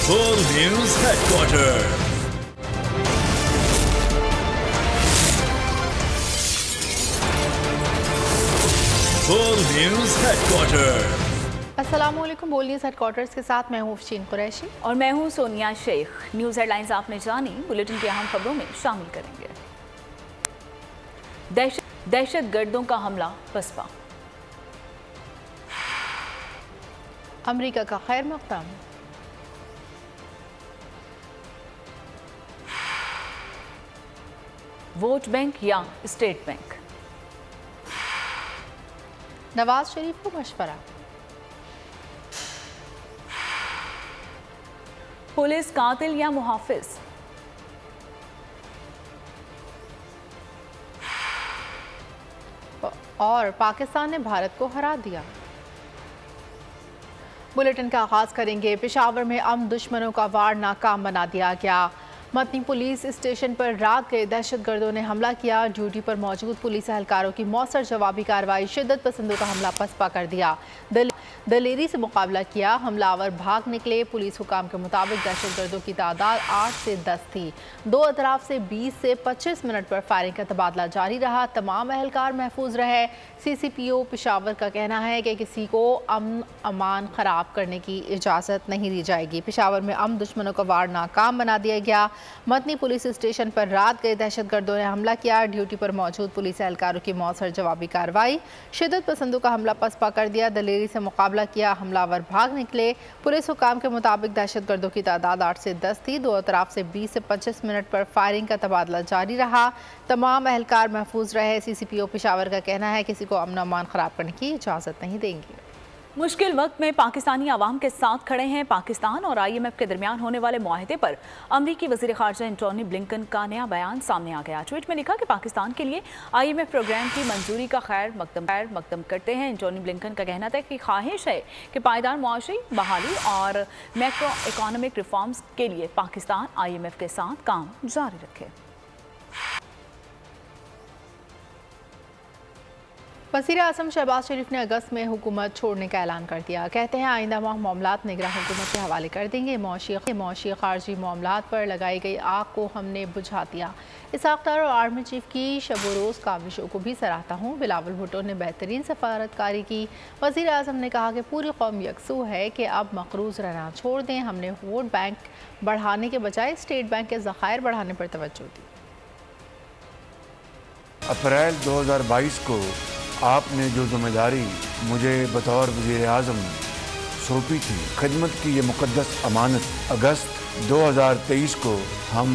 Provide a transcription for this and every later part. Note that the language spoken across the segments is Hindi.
Full News Headquarters. Full News Headquarters. अस्सलामुअलैकुम। बोल न्यूज़ हेडक्वार्टर्स के साथ मैं हूँ अफशीन कुरैशी और मैं हूँ सोनिया शेख। न्यूज़ हेडलाइंस आपने जानी, बुलेटिन की अहम खबरों में शामिल करेंगे। दहशत गर्दों का हमला पसपा। अमेरिका का खैर मकदम। वोट बैंक या स्टेट बैंक। नवाज शरीफ को मशवरा। पुलिस कातिल या मुहाफिज। और पाकिस्तान ने भारत को हरा दिया। बुलेटिन का आगाज करेंगे। पेशावर में अमन दुश्मनों का वार नाकाम बना दिया गया। मतनी पुलिस स्टेशन पर रात गए दहशतगर्दों ने हमला किया। ड्यूटी पर मौजूद पुलिस एहलकारों की मौसर जवाबी कार्रवाई, शिद्दत पसंदों का हमला पसपा कर दिया। दलेरी से मुकाबला किया, हमलावर भाग निकले। पुलिस हुकाम के मुताबिक दहशतगर्दों की तादाद 8 से 10 थी। दो अतराफ से 20 से 25 मिनट पर फायरिंग का तबादला जारी रहा। तमाम एहलकार महफूज रहे। CCPO पेशावर का कहना है कि किसी को अमन अमान ख़राब करने की इजाज़त नहीं दी जाएगी। पेशावर में अमन दुश्मनों का वार नाकाम बना दिया गया। मतनी पुलिस स्टेशन पर रात गए दहशतगर्दों ने हमला किया। ड्यूटी पर मौजूद पुलिस एहलकारों की मौसर जवाबी कार्रवाई, शिद्दत पसंदों का हमला पसपा कर दिया। दलेरी से मुकाबला किया, हमलावर भाग निकले। पुलिस हुकाम के मुताबिक दहशतगर्दों की तादाद 8 से 10 थी। दो अतराफ से 20 से 25 मिनट पर फायरिंग का तबादला जारी रहा। तमाम एहलकार महफूज रहे। CCPO पेशावर का कहना है किसी को अमन अमान ख़राब करने की इजाज़त नहीं देंगे। मुश्किल वक्त में पाकिस्तानी आवाम के साथ खड़े हैं। पाकिस्तान और IMF के दरमियान होने वाले मुआहदे पर अमरीकी वज़ीर ख़ारजा एंटोनी ब्लिंकन का नया बयान सामने आ गया। ट्वीट में लिखा कि पाकिस्तान के लिए IMF प्रोग्राम की मंजूरी का खैर मकदम करते हैं। एंटोनी ब्लिंकन का कहना था कि ख्वाहिश है कि पायदार मुआशी बहाली और मैक्रो इकोनॉमिक रिफॉर्म्स के लिए पाकिस्तान IMF के साथ काम जारी रखे। वज़ीर आज़म शहबाज शरीफ ने अगस्त में हुकूमत छोड़ने का ऐलान कर दिया। कहते हैं आइंदा माह मामलात निगरान हुकूमत के हवाले कर देंगे। मौशी खारजी मामलात पर लगाई गई आग को हमने बुझा दिया। इसाक डार और आर्मी चीफ की शब रोज़ काविशों को भी सराहता हूँ। बिलावल भुट्टो ने बेहतरीन सफारतकारी की। वज़ीर आज़म ने कहा कि पूरी कौम यकसू है कि अब मकरूज़ रहना छोड़ दें। हमने वोट बैंक बढ़ाने के बजाय स्टेट बैंक के ज़खायर बढ़ाने पर तवज्जो दी। अप्रैल 2022 को आपने जो जिम्मेदारी मुझे बतौर वज़ीर आज़म सौंपी थी, खिदमत की ये मुक़द्दस अमानत अगस्त 2023 को हम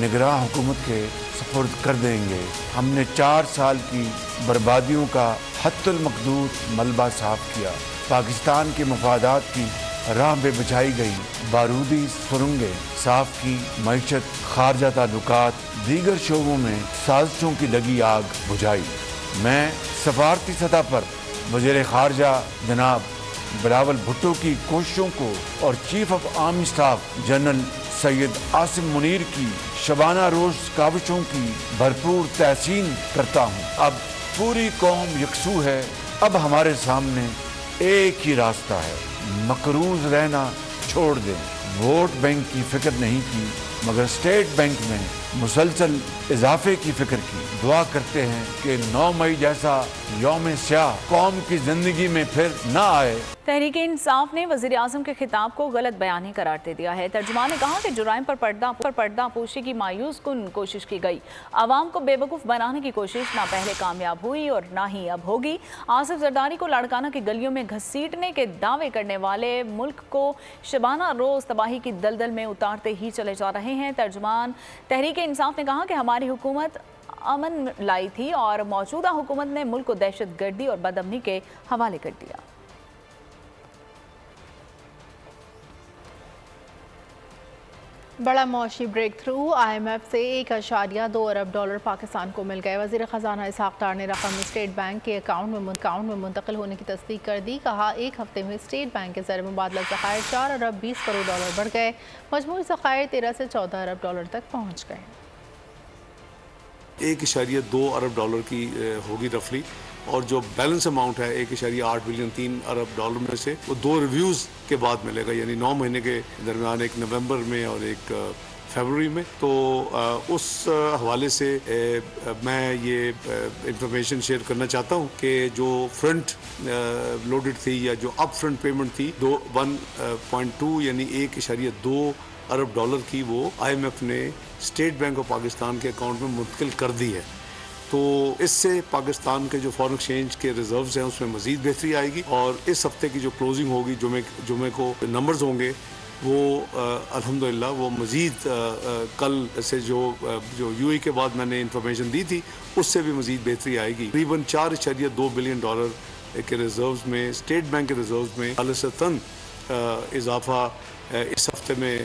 निगरान हुकूमत के सुपुर्द कर देंगे। हमने 4 साल की बर्बादियों का हत्तुल मकदूर मलबा साफ किया। पाकिस्तान के मफादात की राह में बिछाई गई बारूदी सुरंगें साफ की। मईशत, खारजा ताल्लुकात, दीगर शोबों में साजिशों की लगी आग बुझाई। मैं सफारती सतह पर वज़ीर ख़ारजा जनाब बिलावल भुट्टो की कोशिशों को और chief of army staff general Syed Asim Munir की शबाना रोज़ काविशों की भरपूर तहसीन करता हूँ। अब पूरी कौम यकसू है। अब हमारे सामने एक ही रास्ता है, मकरूज रहना छोड़ दें। वोट बैंक की फिक्र नहीं की मगर स्टेट बैंक में मुसलसल इजाफे की फिक्र की। दुआ करते हैं कि 9 मई जैसा यौम स्याह कौम की जिंदगी में फिर ना आए। तहरीक इंसाफ ने वज़ीर आज़म के खिताब को गलत बयानी करार दे दिया है। तर्जुमान ने कहा कि जुराइम पर पर्दा पोशी की मायूस कुन कोशिश की गई। आवाम को बेवकूफ़ बनाने की कोशिश ना पहले कामयाब हुई और ना ही अब होगी। आसिफ जरदारी को लाड़काना की गलियों में घसीटने के दावे करने वाले मुल्क को शबाना रोज़ तबाही की दलदल में उतारते ही चले जा रहे हैं। तर्जुमान तहरीक इंसाफ ने कहा कि हमारी हुकूमत अमन लाई थी और मौजूदा हुकूमत ने मुल्क को दहशत गर्दी और बदअमनी के हवाले कर दिया। बड़ा मौशी ब्रेक थ्रू। IMF से $1.2 अरब पाकिस्तान को मिल गए। वज़ीर ख़जाना इसाक डार ने रकम स्टेट बैंक के अकाउंट में मुंतकिल होने की तस्दीक कर दी। कहा एक हफ्ते में स्टेट बैंक के ज़र मुबादला ज़खायर $4 अरब 20 करोड़ बढ़ गए। मजमूई ज़खायर 13 से $14 अरब तक पहुँच गए। $1.2 अरब की होगी रफली और जो बैलेंस अमाउंट है 1.8 बिलियन 3 अरब डॉलर में से वो 2 रिव्यूज़ के बाद मिलेगा, यानी 9 महीने के दरमियान, एक नवंबर में और एक फरवरी में। तो उस हवाले से मैं ये इंफॉर्मेशन शेयर करना चाहता हूँ कि जो फ्रंट लोडेड थी या जो अप फ्रंट पेमेंट थी 1.2 यानी 1.2 अरब डॉलर की, वो IMF ने स्टेट बैंक ऑफ पाकिस्तान के अकाउंट में मुंतकिल कर दी है। तो इससे पाकिस्तान के जो फॉरेन एक्सचेंज के रिजर्व्स हैं उसमें मज़ीद बेहतरी आएगी और इस हफ्ते की जो क्लोजिंग होगी, जुमे को नंबर्स होंगे, वो अल्हम्दुलिल्लाह वो मज़ीद कल से जो UAE के बाद मैंने इंफॉर्मेशन दी थी उससे भी मज़ीद बेहतरी आएगी। तकरीबन 4.2 बिलियन डॉलर के रिजर्व्स में, स्टेट बैंक के रिजर्व्स में फ़ौरन इजाफा इस हफ्ते में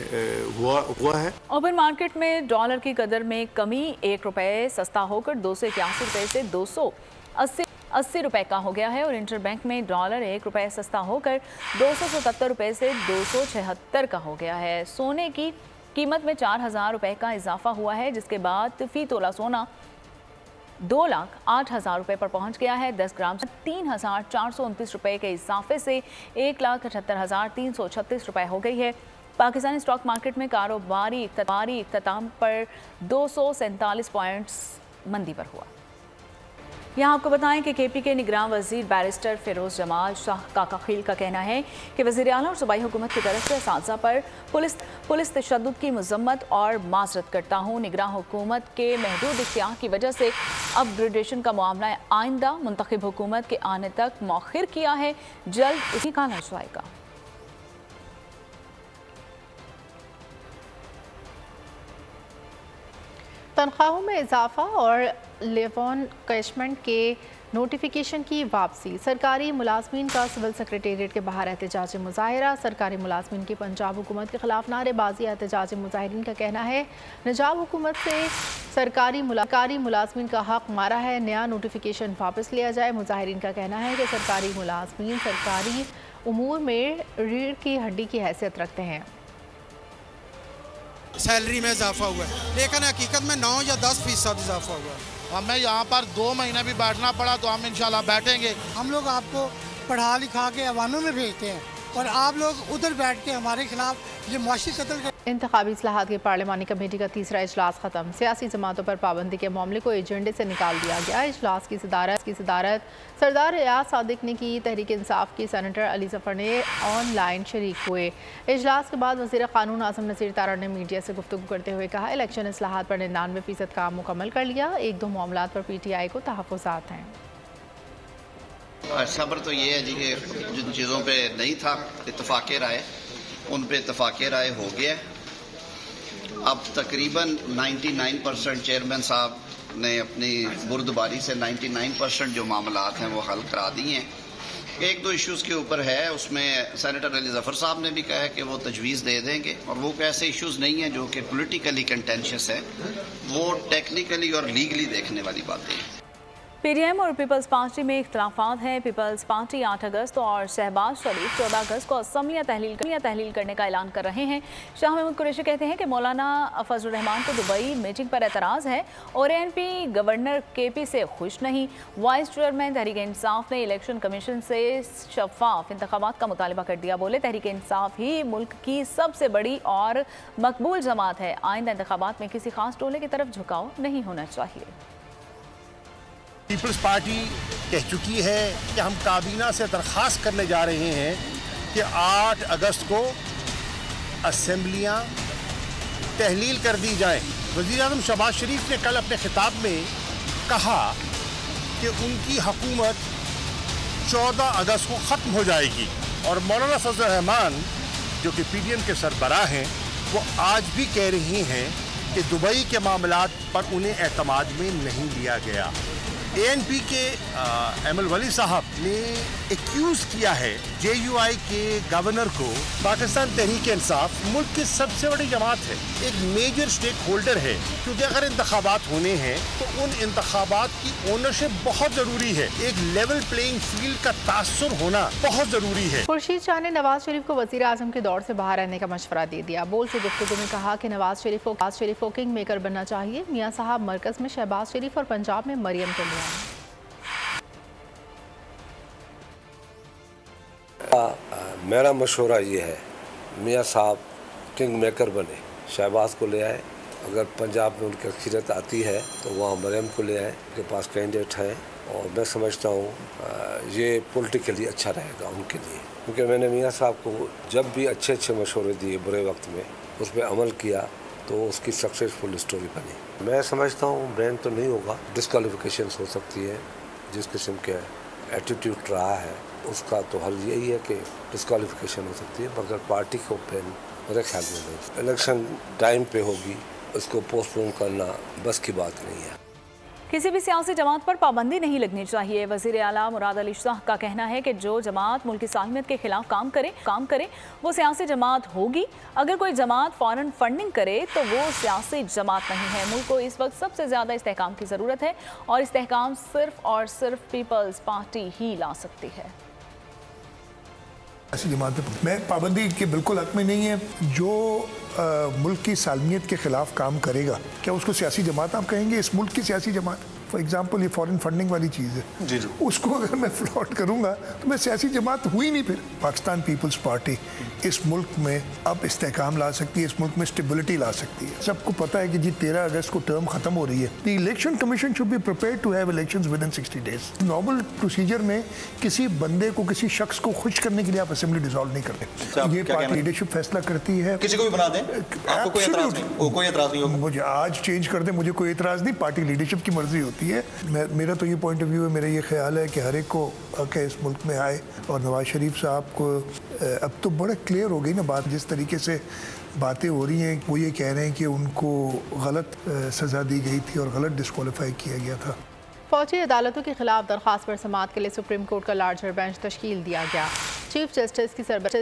हुआ है। ओपन मार्केट में डॉलर की कदर में कमी, 1 रुपये सस्ता होकर 281 रुपये से 280 रुपये का हो गया है और इंटरबैंक में डॉलर 1 रुपये सस्ता होकर 277 रुपये से 276 का हो गया है। सोने की कीमत में 4,000 रुपये का इजाफा हुआ है, जिसके बाद फी तोला सोना 2,08,000 रुपये पर पहुंच गया है। 10 ग्राम से 3,429 रुपये के इजाफे से 1,78,336 रुपये हो गई है। पाकिस्तानी स्टॉक मार्केट में कारोबारी इख्तिताम पर 247 पॉइंट्स मंदी पर हुआ। यहाँ आपको बताएं कि KP के निगरान वजीर बैरिस्टर फिरोज जमाल शाह काकाखील का कहना है कि वज़ीर आला और सूबाई हुकूमत की तरफ से असातिज़ा पर पुलिस तशद्दुद की मज़म्मत और माज़रत करता हूँ। निगरान हुकूमत के महदूद इख्तियार की वजह से अपग्रेडेशन का मामला आइंदा मुंतखब हुकूमत के आने तक मौखिर किया है, जल्द इसी का निकाला जाएगा। तनख्वाहों में इजाफा और लेवन कैशमेंट के नोटिफिकेशन की वापसी। सरकारी मुलाजमीन का सिविल सेक्रेटेरिएट के बाहर एहतजाजी मुजाहिरा। सरकारी मुलाजमीन की पंजाब हुकूमत के खिलाफ नारेबाजी। एहतजाजी मुजाहिरीन का कहना है निजाम हुकूमत से सरकारी मुलाजमीन का हक मारा है, नया नोटिफिकेशन वापस लिया जाए। मुजाहिरीन का कहना है कि सरकारी मुलाजमीन सरकारी उमूर में रीढ़ की हड्डी की हैसियत रखते हैं। सैलरी में इजाफा हुआ है, लेकिन हकीकत में 9 या 10% इजाफा हुआ है। हमें यहाँ पर 2 महीने भी बैठना पड़ा तो हम इंशाल्लाह बैठेंगे। हम लोग आपको पढ़ा लिखा के अवानों में भेजते हैं और आप लोग उधर बैठ के हमारे खिलाफ ये मुआशी कत्ल कर। इंतखाबी इस्लाहात की पार्लिमानी कमेटी का तीसरा इजलास खत्म। सियासी जमातों पर पाबंदी के मामले को एजेंडे से निकाल दिया गया। इजलास की सदारत सरदार रियाज सादिक ने की। तहरीक इंसाफ की सेनेटर अली जफर ने ऑनलाइन शरीक हुए। इजलास के बाद वज़ीर क़ानून आज़म नसीर तारा ने मीडिया से गुफ्तगू करते हुए कहा, इलेक्शन इस्लाहात पर 99% काम मुकम्मल कर लिया। 1-2 मामलात पर PTI को तहफ़्फ़ुज़ात हैं। सब्र तो ये है जी कि जिन चीज़ों पे नहीं था इत्तफाक़ राय, उन पे इत्तफाक़ राय हो गया। अब तकरीबन 99% चेयरमैन साहब ने अपनी बुर्दबारी से 99% जो मामलात हैं वो हल करा दिए हैं। 1-2 इश्यूज़ के ऊपर है, उसमें सेनेटर अली जफ़र साहब ने भी कहा है कि वो तजवीज़ दे देंगे और वो ऐसे इश्यूज़ नहीं हैं जो कि पोलिटिकली कंटेंशियस है, वो टेक्निकली और लीगली देखने वाली बातें हैं। PDM और पीपल्स पार्टी में इख्तलाफात हैं। पीपल्स पार्टी 8 अगस्त और शहबाज शरीफ 14 अगस्त को असम्बलियाँ तहलील करने का ऐलान कर रहे हैं। शाह महमूद कुरैशी कहते हैं कि मौलाना फजल रहमान को दुबई मीटिंग पर एतराज़ है और ANP गवर्नर KP से खुश नहीं। वाइस चेयरमैन तहरीक इंसाफ ने इलेक्शन कमीशन से शफाफ इंतखाबात का मुतालबा कर दिया। बोले तहरीक इंसाफ ही मुल्क की सबसे बड़ी और मकबूल जमात है, आइंदा इंतखाबात में किसी खास टोले की तरफ झुकाव नहीं होना चाहिए। पीपल्स पार्टी कह चुकी है कि हम काबीना से दरख्वास्त करने जा रहे हैं कि 8 अगस्त को असेंबलियां तहलील कर दी जाएं। वज़ीर आज़म शहबाज शरीफ ने कल अपने खिताब में कहा कि उनकी हुकूमत 14 अगस्त को ख़त्म हो जाएगी और मौलाना फजल रहमान जो कि PDM के सरबराह हैं वो आज भी कह रही हैं कि दुबई के मामलात पर उन्हें एतमाद में नहीं लिया गया। ANP के एमल वली साहब ने एक्यूज किया है JUI के गवर्नर को। पाकिस्तान तहरीक इंसाफ मुल्क की सबसे बड़ी जमात है, एक मेजर स्टेक होल्डर है, क्योंकि अगर इंतखाबात होने हैं तो उन इंतखाबात की ओनरशिप बहुत ज़रूरी है। एक लेवल प्लेइंग फील्ड का तासुर होना बहुत ज़रूरी है। खुर्शीद शाह ने नवाज शरीफ को वज़ीर आज़म के दौर से बाहर रहने का मशवरा दे दिया। बोल से गुफ्तगू में कहा कि नवाज शरीफ को किंग मेकर बनना चाहिए। मियाँ साहब मरकज़ में शहबाज शरीफ और पंजाब में मरियम को लिया। मेरा मशवरा ये है, मियाँ साहब किंग मेकर बने, शहबाज को ले आए, अगर पंजाब में उनकी अखिरत आती है तो वहाँ मरियम को ले आए, उनके पास कैंडिडेट हैं और मैं समझता हूँ ये पॉलिटिकली अच्छा रहेगा उनके लिए, क्योंकि मैंने मियाँ साहब को जब भी अच्छे मशवरे दिए बुरे वक्त में, उस पर अमल किया तो उसकी सक्सेसफुल स्टोरी बनी। मैं समझता हूँ ब्रेन तो नहीं होगा, डिस्क्वालिफिकेशन हो सकती है, जिस किस्म के एटीट्यूड रहा है उसका तो हल यही है कि डिस्क्वालिफिकेशन हो सकती है, मगर पार्टी को पेन मेरे ख्याल में नहीं। इलेक्शन टाइम पे होगी, उसको पोस्टपोन करना बस की बात नहीं है। किसी भी सियासी जमात पर पाबंदी नहीं लगनी चाहिए। वज़ीर आला मुराद अली शाह का कहना है कि जो जमात मुल्क की सालमियत के खिलाफ काम करे वो सियासी जमात होगी। अगर कोई जमात फौरन फंडिंग करे तो वो सियासी जमात नहीं है। मुल्क को इस वक्त सबसे ज़्यादा इस्तेहकाम की ज़रूरत है और इस्तेहकाम सिर्फ और सिर्फ पीपल्स पार्टी ही ला सकती है। ऐसी जमात में पाबंदी के बिल्कुल हक में नहीं है। जो मुल्क की सालमियत के ख़िलाफ़ काम करेगा, क्या उसको सियासी जमात आप कहेंगे? इस मुल्क की सियासी जमात, फॉर एग्जांपल ये फॉरेन फंडिंग वाली चीज़ है जी, उसको अगर मैं फ्लॉट करूँगा तो मैं सियासी जमात हुई नहीं। फिर पाकिस्तान पीपल्स पार्टी इस मुल्क में अब इस्तेहकाम ला सकती है, इस मुल्क में स्टेबिलिटी ला सकती है। सबको पता है कि जी 13 अगस्त को टर्म ख़त्म हो रही है। The election commission should be prepared to have elections within 60 days. Normal procedure में किसी बंदे को, किसी शख्स को खुश करने के लिए आप असेंबली डिसॉल्व नहीं करते। ये पार्टी लीडरशिप फैसला करती है। किसी को भी बना दें, आपको कोई एतराज़ नहीं? कोई एतराज़ नहीं होगा। मुझे आज चेंज कर दे, मुझे कोई एतराज़ नहीं, पार्टी लीडरशिप की मर्जी होती है। मेरा तो ये पॉइंट ऑफ व्यू है, मेरा ये ख्याल है कि हर एक को आके इस मुल्क में आए। और नवाज शरीफ साहब को अब तो बड़ा क्लियर हो गई ना बात, जिस तरीके से बातें हो रही हैं, वो ये कह रहे हैं कि उनको गलत सज़ा दी गई थी और गलत डिस्क्वालीफाई किया गया था। फौजी अदालतों के खिलाफ दरख्वास्त पर समाअत के लिए सुप्रीम कोर्ट का लार्जर बेंच तश्कील दिया गया। चीफ जस्टिस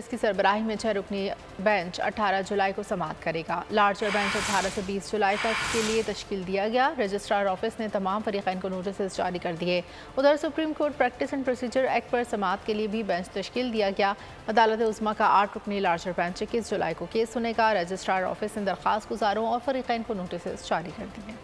की सरबराही में 6 रुकनी बेंच 18 जुलाई को समाअत करेगा। लार्जर बेंच 18 से 20 जुलाई तक के लिए तश्कील दिया गया। रजिस्ट्रार ऑफिस ने तमाम फरीक़ैन को नोटिस जारी कर दिए। उधर supreme court practice and procedure act पर समाअत के लिए भी बेंच तश्कील दिया गया। अदालत उज़्मा का 8 रुकनी लार्जर बेंच 21 जुलाई को केस सुनेगा। रजिस्ट्रार ऑफिस ने दरख्वास्त गुजारों और फरीक़ैन को नोटिस जारी कर दिए।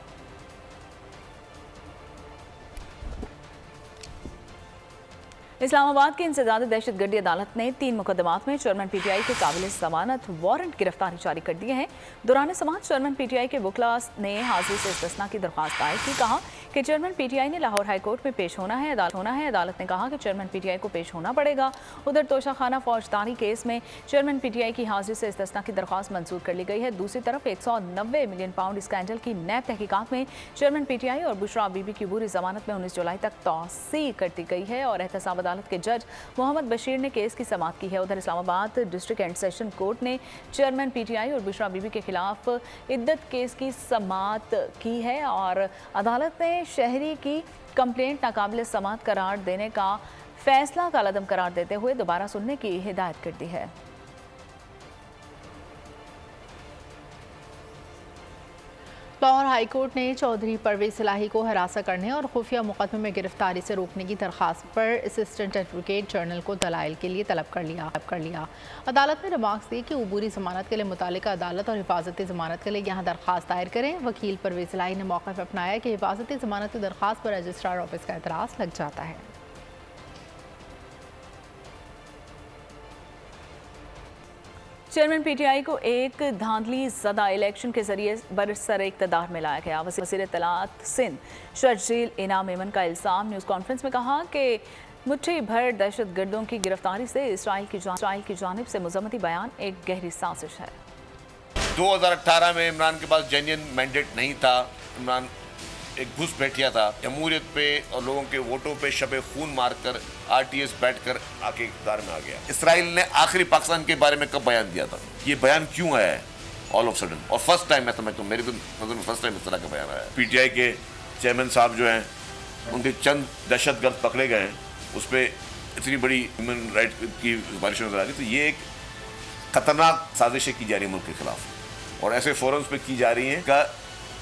इस्लामाबाद की इंसदाद दहशतगर्दी अदालत ने 3 मुकदमात में चेयरमैन पीटीआई के काबिल ज़मानत वारंट गिरफ्तारी जारी कर दिए हैं। दौरान समाअत चेयरमैन पीटीआई के वकला ने हाजिरी से इस्तिस्ना की दरख्वास्त दायर की। कहा कि चेयरमैन पीटीआई ने लाहौर हाई कोर्ट में पेश होना है। अदालत ने कहा कि चेयरमैन पीटीआई को पेश होना पड़ेगा। उधर तोशाखाना फौजदारी केस में चेयरमैन पीटीआई की हाजिरी से इस्तिस्ना की दरख्वास्त मंजूर कर ली गई है। दूसरी तरफ 190 मिलियन पाउंड स्कैंडल की नैब तहकीकात में चेयरमैन पीटीआई और बुशरा बीबी की बुरी जमानत में 19 जुलाई तक तौसी कर दी गई है और एहतसाब अदालत के जज मोहम्मद बशीर ने केस की समाअत की है। उधर Islamabad district and session court ने चेयरमैन पीटीआई और बुशरा बीबी के खिलाफ इद्दत केस की समाअत की है और अदालत ने शहरी की कंप्लेंट नाकाबिल समाअत करार देने का फैसला कालअदम करार देते हुए दोबारा सुनने की हिदायत कर दी है। लाहौर हाई कोर्ट ने चौधरी परवेज सलाही को हरासा करने और खुफिया मुकदमे में गिरफ्तारी से रोकने की दरख्वास्त पर असिस्टेंट एडवोकेट जनरल को दलाइल के लिए तलब कर लिया। अदालत ने रिमार्क्स दी कि उबूरी जमानत के लिए मुतालिका अदालत और हिफाजती जमानत के लिए यहाँ दरख्वास्त दायर करें। वकील परवेज सलाही ने मौक़िफ़ अपनाया कि हिफाजती जमानत की दरख्वास्त पर रजिस्ट्रार ऑफिस का एतराज़ लग जाता है। चेयरमैन पीटीआई को एक धांधली ज़दा इलेक्शन के जरिए बरसर इक़्तिदार में लाया गया। वज़ीर इत्तलात सिंध शर्जील इनाम मेमन का इल्ज़ाम न्यूज़ कॉन्फ्रेंस में कहा कि मुट्ठी भर दहशत गर्दों की गिरफ्तारी से इसराइल की जानिब से मुज़म्मती बयान एक गहरी साजिश है। 2018 में इमरान के पास जेन्युइन मैंडेट नहीं था। इमरान एक घुसपैठिया था। जमहूरियत पे और लोगों के वोटों पे शबे खून मारकर RTS बैठकर आके इक़्तिदार में आ गया। इसराइल ने आखिरी पाकिस्तान के बारे में कब बयान दिया था? ये बयान क्यों आया है ऑल ऑफ सडन? और फर्स्ट टाइम मैं समझता हूँ, मेरी तो नजर में फर्स्ट टाइम इस तरह का बयान आया है। PTI के चेयरमैन साहब जो हैं, उनके चंद दहशतगर्द पकड़े गए हैं, उस पर इतनी बड़ी ह्यूमन राइट की बारिश नजर आ रही। तो ये एक खतरनाक साजिशें की जा रही है मुल्क के खिलाफ और ऐसे फोरम्स पे की जा रही हैं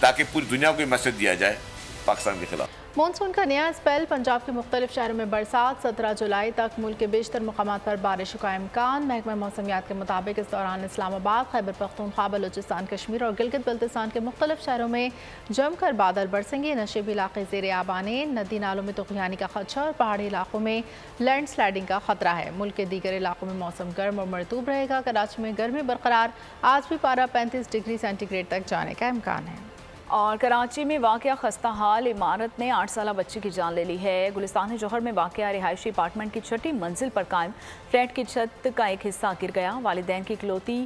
ताकि पूरी दुनिया को मैसेज दिया जाए पाकिस्तान के खिलाफ। मानसून का नया स्पेल, पंजाब के मुख्तलिफ शहरों में बरसात। 17 जुलाई तक मुल्क के बेशतर मुकामात पर बारिश का इम्कान। महकमा मौसमियात के मुताबिक इस दौरान इस्लामाबाद, खैबर पख्तूनख्वा, बलूचिस्तान, कश्मीर और गिलगित बल्तिस्तान के मुख्तलिफ शहरों में जमकर बादल बरसेंगे। नशीबी इलाके ज़ेर आब आने, नदी नालों में तुग़यानी का खदशा और पहाड़ी इलाकों में लैंड स्लाइडिंग का खतरा है। मुल्क के दीगर इलाकों में मौसम गर्म और मरतूब रहेगा। कराची में गर्मी बरकरार, आज भी पारा 35 डिग्री सेंटीग्रेड तक जाने का इम्कान है। और कराची में वाक़या खस्ता हाल इमारत ने 8 साला बच्ची की जान ले ली है। गुलिस्तान जौहर में वाक़या रिहायशी अपार्टमेंट की 6ठी मंजिल पर कायम फ्लैट की छत का एक हिस्सा गिर गया। वालिदैन की इकलौती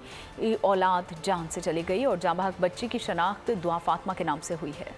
औलाद जान से चली गई और जांबहक बच्ची की शनाख्त दुआ फातिमा के नाम से हुई है।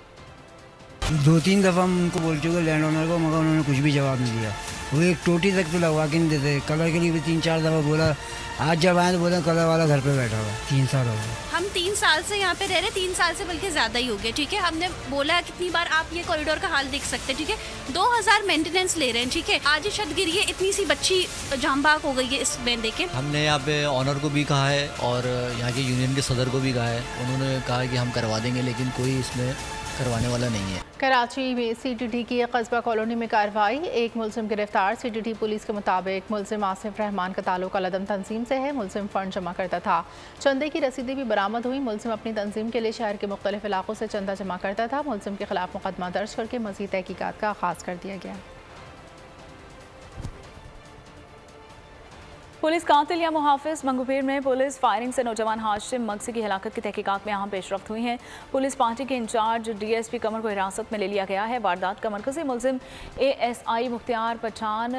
2-3 दफ़ा हम उनको बोल चुके लैंड ओनर को, मगर उन्होंने कुछ भी जवाब नहीं दिया। वो एक टोटी तक तो लगवा के नहीं देते। कलर के लिए भी 3-4 दफ़ा बोला। आज जब आए तो बोला कलर वाला घर पे बैठा हुआ। 3 साल हो गए। हम 3 साल से यहाँ पे रह रहे, 3 साल से बल्कि ज़्यादा ही हो गए। ठीक है, हमने बोला कितनी बार आप ये कॉरिडोर का हाल देख सकते हैं। ठीक है, 2000 मेंटेनेंस ले रहे हैं। ठीक है, आज ये छत गिरी है, इतनी सी बच्ची जांबाक हो गई है इसमें। देखें, हमने यहाँ पे ऑनर को भी कहा है और यहाँ के यूनियन के सदर को भी कहा है। उन्होंने कहा कि हम करवा देंगे, लेकिन कोई इसमें करवाने वाला नहीं है। कराची में CTT की कस्बा कॉलोनी में कार्रवाई, एक मुलजिम गिरफ्तार। CTT पुलिस के मुताबिक मुलजिम आसिफ रहमान का ताल्लुक अलदम तंजीम से है। मुलजिम फंड जमा करता था। चंदे की रसीदें भी बरामद हुई। मुलजिम अपनी तंजीम के लिए शहर के मुख्तलिफ इलाकों से चंदा जमा करता था। मुलजिम के खिलाफ मुकदमा दर्ज करके मज़ीद तहकीकात का आगाज़ कर दिया गया। पुलिस कातिल या मुहाफिज, मंगूपीर में पुलिस फायरिंग से नौजवान हाशिम मगसी की हलाकत की तहकीकात में अहम पेशरफ्त हुई हैं। पुलिस पार्टी के इंचार्ज DSP कमर को हिरासत में ले लिया गया है। वारदात का मरकजी मुलजिम ASI मुख्तियार पठान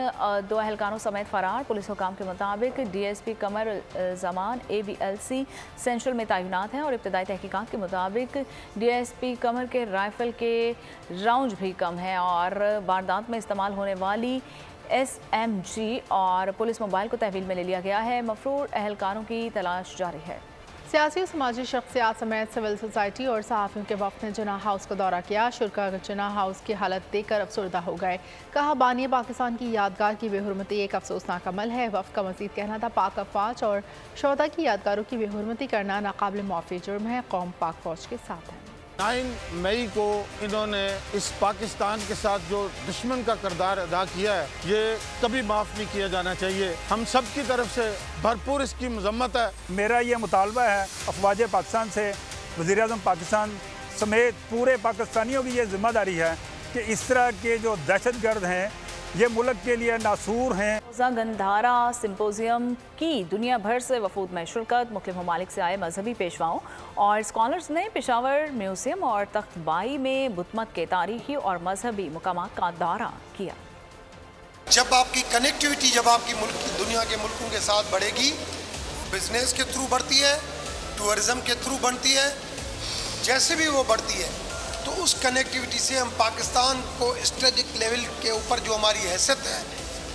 2 अहलकारों समेत फरार। पुलिस हुकाम के मुताबिक DSP कमर जमान ABLC सेंट्रल में तैनात हैं और इब्तदाई तहकीकात के मुताबिक DSP कमर के राइफल के राउंड भी कम हैं और वारदात में इस्तेमाल होने वाली SMG और पुलिस मोबाइल को तहवील में ले लिया गया है। मफरूर अहलकारों की तलाश जारी है। सियासी और समाजी शख्सियात समेत सिविल सोसाइटी और सहाफ़ियों के वफ़द ने जिन्ना हाउस का दौरा किया। शुरका जिन्ना हाउस की हालत देखकर अफसरदा हो गए। कहा, बानी पाकिस्तान की यादगार की बेहुरमती एक अफसोसनाक अमल है। वफ़द का मज़ीद कहना था, पाक अफवाज और शोहदा की यादगारों की बेहुरमती करना नाकाबिल माफ़ी जुर्म है। कौम पाक फौज के साथ है। 9 मई को इन्होंने इस पाकिस्तान के साथ जो दुश्मन का किरदार अदा किया है, ये कभी माफ़ नहीं किया जाना चाहिए। हम सब की तरफ से भरपूर इसकी मजम्मत है। मेरा ये मुतालबा है अफवाज पाकिस्तान से, वज़ीर-ए-आज़म पाकिस्तान समेत पूरे पाकिस्तानियों की ये जिम्मेदारी है कि इस तरह के जो दहशतगर्द हैं ये मुल्क के लिए नासूर हैं। गंधारा सिम्पोजियम की दुनिया भर से वफूद में शिरकत। मुख्तलिफ ममालिक से आए मजहबी पेशवाओं और स्कॉलर्स ने पेशावर म्यूजियम और तख्तबाई में बुतमत के तारीखी और मजहबी मुकामात का दौरा किया। जब आपकी कनेक्टिविटी, जब आपकी दुनिया के मुल्कों के साथ बढ़ेगी, बिजनेस के थ्रू बढ़ती है, टूरिज्म के थ्रू बढ़ती है, जैसे भी वो बढ़ती है, तो उस कनेक्टिविटी से हम पाकिस्तान को स्ट्रेटेजिक लेवल के ऊपर जो हमारी हैसियत है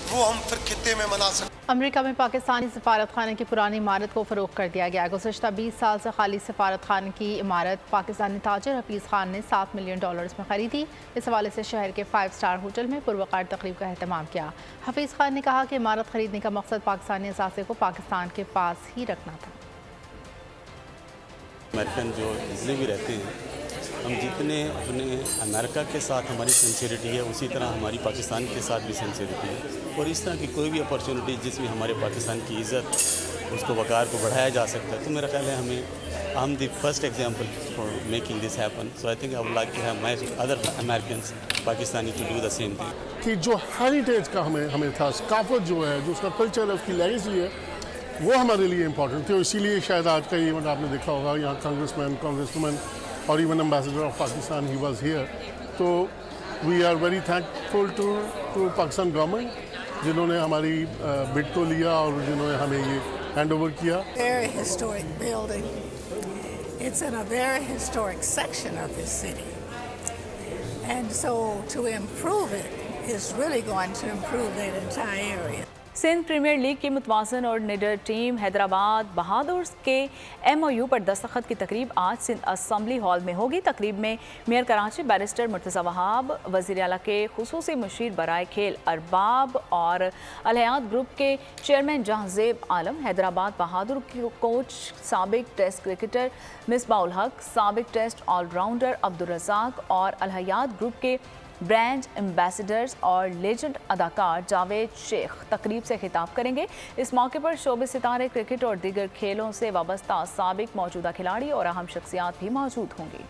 वो हम फिर खित्ते में मना सकते। अमेरिका में पाकिस्तानी सफारत खाने की पुरानी इमारत को फरोख्त कर दिया गया। गुज़श्ता 20 साल से खाली सफारत खाने की इमारत पाकिस्तानी ताजिर हफीज़ खान ने $7 मिलियन में खरीदी। इस हवाले से शहर के 5 स्टार होटल में पुरवकार तकरीब का एहतमाम किया। हफीज़ खान ने कहा कि इमारत खरीदने का मकसद पाकिस्तानी असासे को पाकिस्तान के पास ही रखना था। अमेरिकन जो जितने भी रहते हैं, हम जितने अपने अमेरिका के साथ हमारी सिंसियरिटी है, उसी तरह हमारी पाकिस्तान के साथ भी सिंसियरिटी है। और इस तरह की कोई भी अपॉर्चुनिटी जिसमें हमारे पाकिस्तान की इज़्ज़त, उसको वक़ार को बढ़ाया जा सकता है, तो मेरा ख्याल है हम the first example for making this happen. So I think I would like to have my other Americans Pakistani to do the same thing. कि जो हेरिटेज का हमें था, सकाफत जो है, जो उसका कल्चर है, उसकी लेगेसी है, वो हमारे लिए इम्पोर्टेंट थी। और इसीलिए शायद आज का इवेंट आपने देखा होगा, यहाँ कांग्रेसमैन, कांग्रेसवुमन और even ambassador of Pakistan he was here. तो we are very thankful to Pakistan government जिन्होंने हमारी बिड को लिया और जिन्होंने हमें ये हैंड ओवर किया। Very historic building. It's in a very historic section of this city. And so to improve it is really going to improve that entire area. Sindh premier league की मुतवाज़न और निडर टीम हैदराबाद बहादुर्स के MOU पर दस्तखत की तकरीब आज सिंध असम्बली हॉल में होगी। तकरीब में मेयर कराची बैरिस्टर मुर्तज़ा वहाब, वज़ीर आला के खुसूसी मुशीर बराए खेल अरबाब और अलहयात ग्रुप के चेयरमैन जहांज़ेब आलम, हैदराबाद बहादुर के कोच साबिक टेस्ट क्रिकेटर मिसबाउल हक, साबिक टेस्ट ऑलराउंडर अब्दुल रज़ाक और अलहयात ग्रुप के ब्रांड एम्बेसडर्स और लेजेंड अदाकार जावेद शेख तकरीब से खिताब करेंगे। इस मौके पर शोबे सितारे, क्रिकेट और दीगर खेलों से वाबस्ता साबिक मौजूदा खिलाड़ी और अहम शख्सियात भी मौजूद होंगी।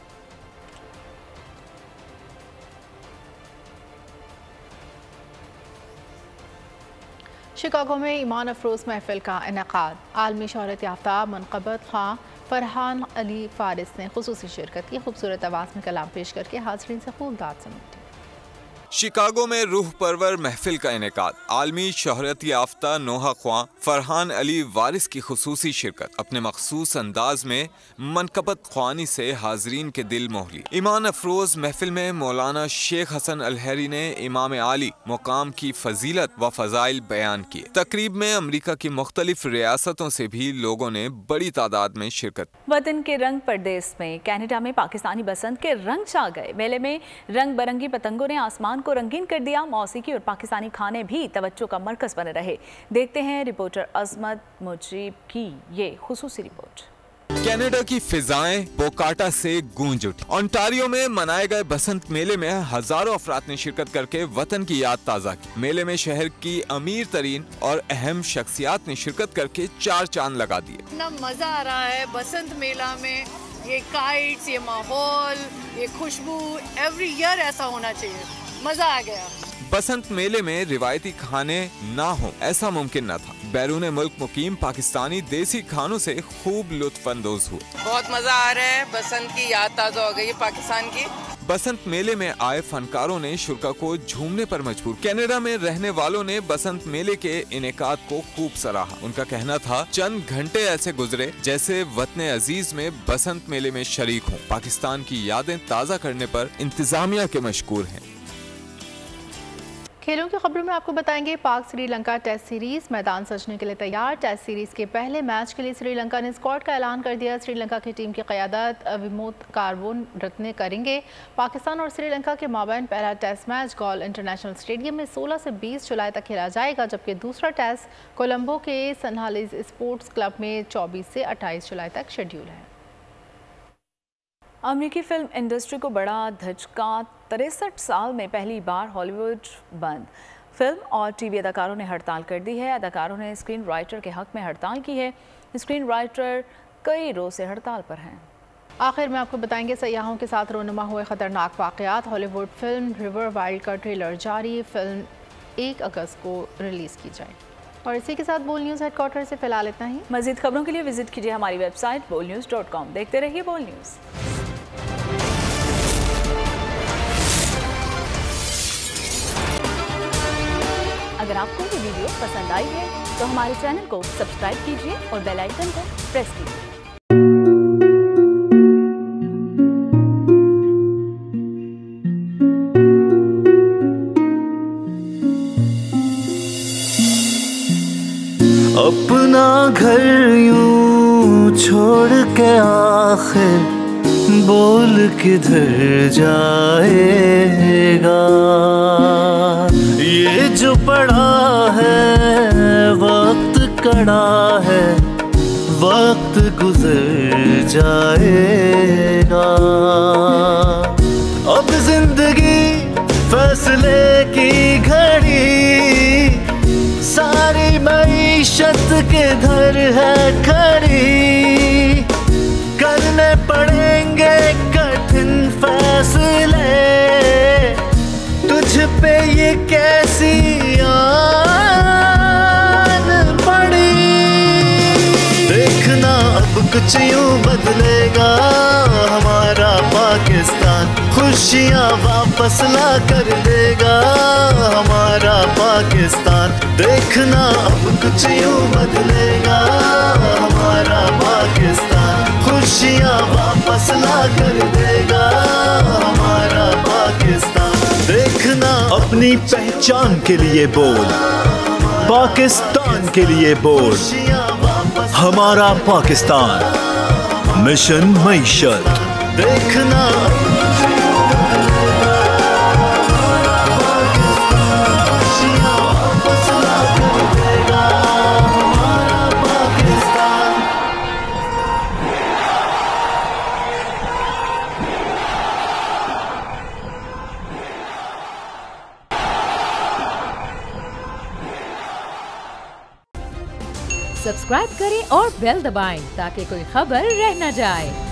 शिकागो में ईमान अफरोज़ महफिल का इनेकाद। आलमी शोहरत याफ्ता मनक़बत ख़ां फरहान अली फारिस ने खुसूसी शिरकत की। खूबसूरत आवाज़ में कलाम पेश करके हाज़रीन से खूब दाद समेटी। शिकागो में रूह परवर महफिल का इनेकाद। आलमी शोहरत याफ्ता नोहा ख्वां फरहान अली वारिस की खुसूसी शिरकत। अपने मखसूस अंदाज में मनकबत ख्वानी से हाजरीन के दिल मोह ली। ईमान अफरोज महफिल में मौलाना शेख हसन अलहरी ने इमाम आली मुकाम की फजीलत व फजाइल बयान किए। तकरीब में अमरीका की मुख्तलिफ रियासतों से भी लोगों ने बड़ी तादाद में शिरकत। वतन के रंग परदेस में कनाडा में पाकिस्तानी बसंत के रंग छा गए। मेले में रंग बिरंगी पतंगों ने आसमान को रंगीन कर दिया। मौसीकी और पाकिस्तानी खाने भी तवज्जो का मरकज बने रहे। देखते हैं रिपोर्टर अजमत मुजीब की ये खुसूसी रिपोर्ट। कनाडा की फिजाएं बोकाटा से गूंज उठी। ओंटारियो में मनाए गए बसंत मेले में हजारों अफराद ने शिरकत करके वतन की याद ताज़ा की। मेले में शहर की अमीर तरीन और अहम शख्सियात ने शिरकत करके चार चांद लगा दिए। इतना मजा आ रहा है बसंत मेला में। ये काइट्स, ये माहौल, ये खुशबू, एवरी ईयर ऐसा होना चाहिए। मजा आ गया। बसंत मेले में रिवायती खाने ना हो ऐसा मुमकिन न था। बैरून मुल्क मुकीम पाकिस्तानी देसी खानों से खूब लुत्फानंदोज हुए। बहुत मजा आ रहा है। बसंत की याद ताज़ा हो गई है पाकिस्तान की। बसंत मेले में आए फनकारों ने शुरा को झूमने पर मजबूर। कनाडा में रहने वालों ने बसंत मेले के इनेकाद को खूब सराहा। उनका कहना था चंद घंटे ऐसे गुजरे जैसे वतन अजीज में बसंत मेले में शरीक हों। पाकिस्तान की यादें ताज़ा करने पर इंतजामिया के मशकूर हैं। खेलों की खबरों में आपको बताएंगे पाक श्रीलंका टेस्ट सीरीज मैदान सजने के लिए तैयार। टेस्ट सीरीज के पहले मैच के लिए श्रीलंका ने स्क्वाड का ऐलान कर दिया। श्रीलंका की टीम की क़यादत विमोत कार्बोन रत्ने करेंगे। पाकिस्तान और श्रीलंका के माबैन पहला test match Galle international stadium में 16 से 20 जुलाई तक खेला जाएगा, जबकि दूसरा टेस्ट कोलंबो के सनहालिज स्पोर्ट्स क्लब में 24 से 28 जुलाई तक शेड्यूल है। अमेरिकी फिल्म इंडस्ट्री को बड़ा धचका। 63 साल में पहली बार हॉलीवुड बंद। फिल्म और टीवी अदाकारों ने हड़ताल कर दी है। अदाकारों ने स्क्रीन राइटर के हक में हड़ताल की है। स्क्रीन राइटर कई रोज से हड़ताल पर हैं। आखिर में आपको बताएंगे सयाहों के साथ रोनुमा हुए खतरनाक वाक़यात। हॉलीवुड फिल्म रिवर वाइल्ड का ट्रेलर जारी। फिल्म 1 अगस्त को रिलीज़ की जाए। और इसी के साथ बोल न्यूज़ हेडक्वार्टर से फिलहाल इतना ही। मज़ीद खबरों के लिए विजिट कीजिए हमारी वेबसाइट bolnews.com। देखते रहिए बोल न्यूज़। अगर आपको ये वीडियो पसंद आई है तो हमारे चैनल को सब्सक्राइब कीजिए और बेल आइकन को प्रेस कीजिए। अपना घर यूं छोड़ के आखिर बोल किधर जाएगा। ये जो पड़ा है वक्त कड़ा है, वक्त गुजर जाएगा। अब जिंदगी फैसले की घड़ी, सारी मईशत किधर है खड़ी। करने पड़ेंगे कठिन फैसले, तुझ पे ये कैसी आन पड़ी। देखना अब कुछ यूं बदलेगा हमारा पाकिस्तान, खुशियाँ वापस ला कर देगा हमारा पाकिस्तान। देखना अब कुछ यूं बदलेगा हमारा पाकिस्तान, खुशियाँ वापस ला कर देगा हमारा पाकिस्तान। देखना अपनी पहचान के लिए बोल, पाकिस्तान के लिए बोल, हमारा पाकिस्तान मिशन मईशत। देखना सब्सक्राइब करें और बेल दबाएं ताकि कोई खबर रह न जाए।